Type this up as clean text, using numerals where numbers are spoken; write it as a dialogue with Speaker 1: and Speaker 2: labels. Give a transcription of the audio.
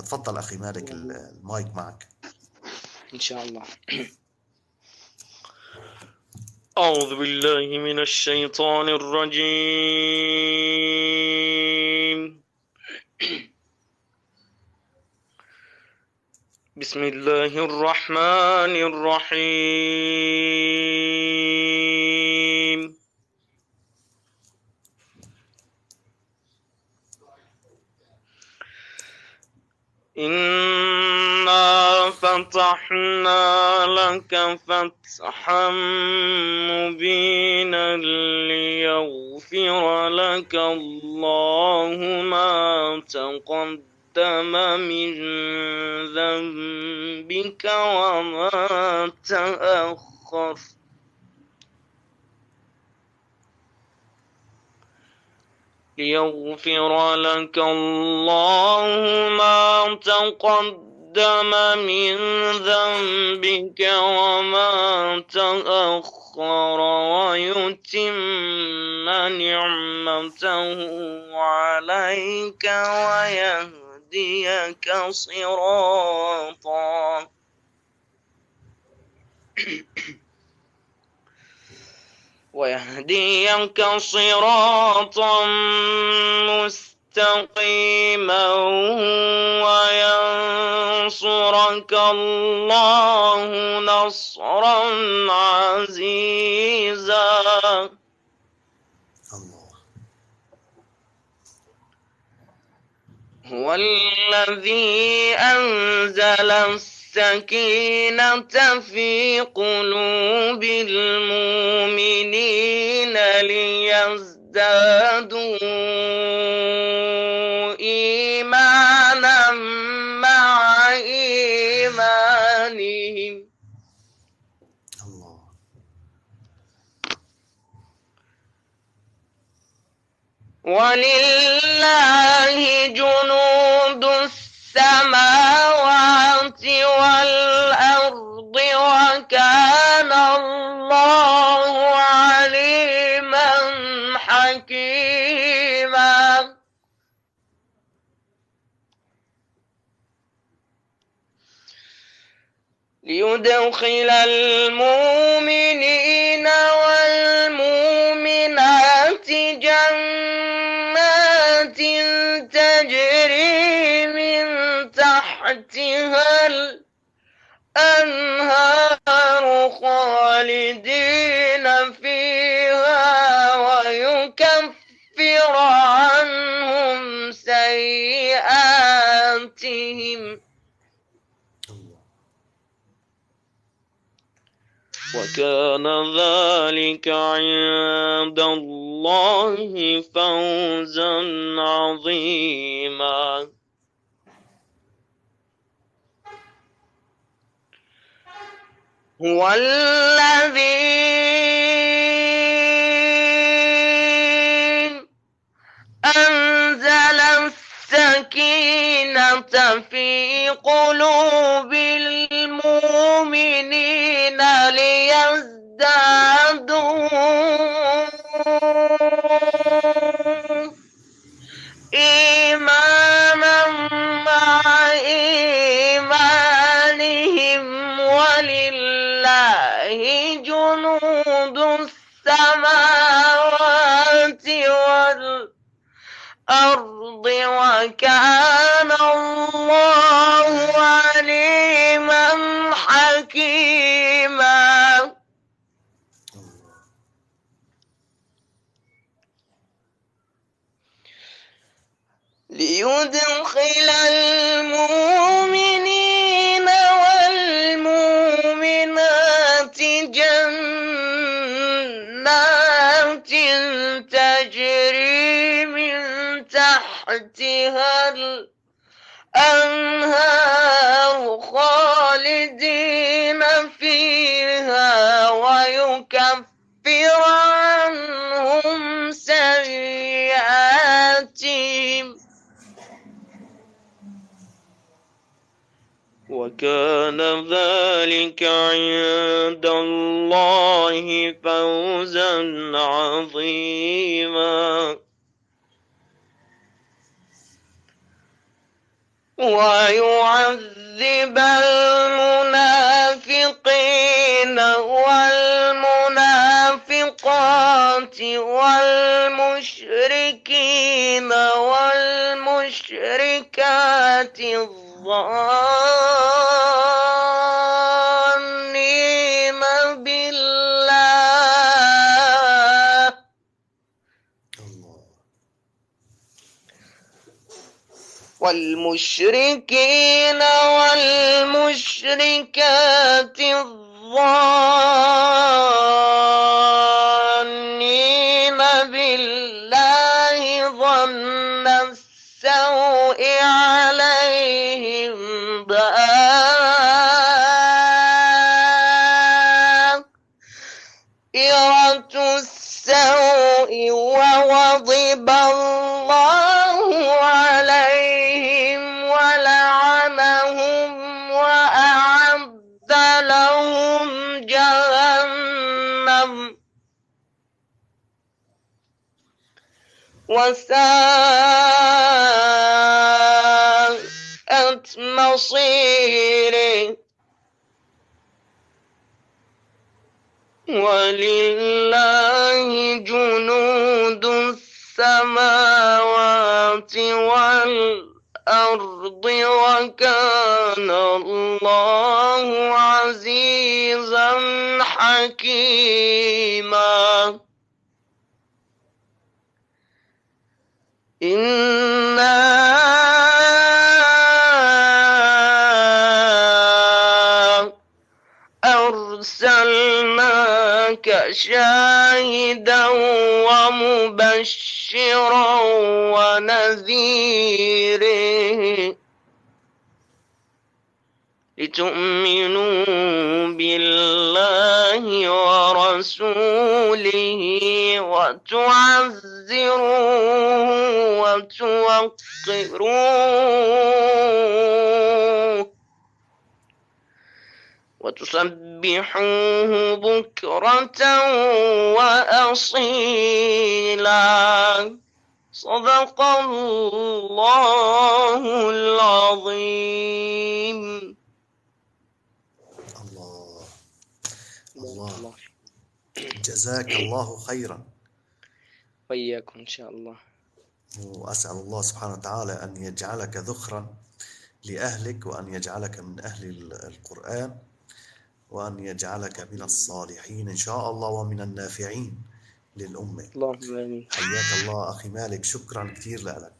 Speaker 1: فتفضل أخي مالك، المايك معك.
Speaker 2: إن شاء الله. أعوذ بالله من الشيطان الرجيم. بسم الله الرحمن الرحيم. إنا فتحنا لك فتحا مبينا ليغفر لك الله ما تقدم من ذنبك وما تأخر. ليغفر لك الله ما تقدم من ذنبك وما تأخر ويتم نعمته عليك ويهديك صراطا مستقيما وينصرك الله نصرا عزيزا. هو الذي أنزل السكينة في قلوب المؤمنين ليزدادوا إيمانا مع إيمانهم. ولله جنود السماوات والأرض وكان الله عليما حكيما. ليدخل المؤمنين والمؤمنات جنات تجري من تحتها الأنهار خالدين فيها ويكفر عنهم سيئاتهم وكان ذلك عند الله فوزا عظيما. هو الذي أنزل السكينة في قلوب المؤمنين ليزدادوا إيمانا مع إيمانهم ولله جنود السماوات والأرض وكان الله عليما حكيما. ليدخل المؤمنين والمؤمنات جنات تجري من تحتها الأنهار خالدين فيها ويكفر عنهم سيئاتهم وكان ذلك عند الله فوزا عظيما. ويعذب المنافقين والمنافقات والمشركين والمشركات الظانين بالله والمشركين والمشركات الظانين بالله ظن السوء عليهم دائرة السوء وغضب الله عليهم ولعنهم وأعد لهم جهنم وساءت مصيره ولله جنود السماوات والأرض وكان الله عزيزا حكيما إنا أرسلناك شاهدا ومبشرا ونذيرا لتؤمنوا بالله ورسوله وتعزروه وتوقروه وتسبحوه بكرة وأصيلا صدق الله العظيم.
Speaker 1: الله جزاك الله خيرا.
Speaker 2: وإياكم إن شاء الله.
Speaker 1: وأسأل الله سبحانه وتعالى أن يجعلك ذخرا لأهلك، وأن يجعلك من أهل القرآن، وأن يجعلك من الصالحين إن شاء الله ومن النافعين للأمة.
Speaker 2: اللهم آمين.
Speaker 1: حياك الله أخي مالك، شكرا كثير لك.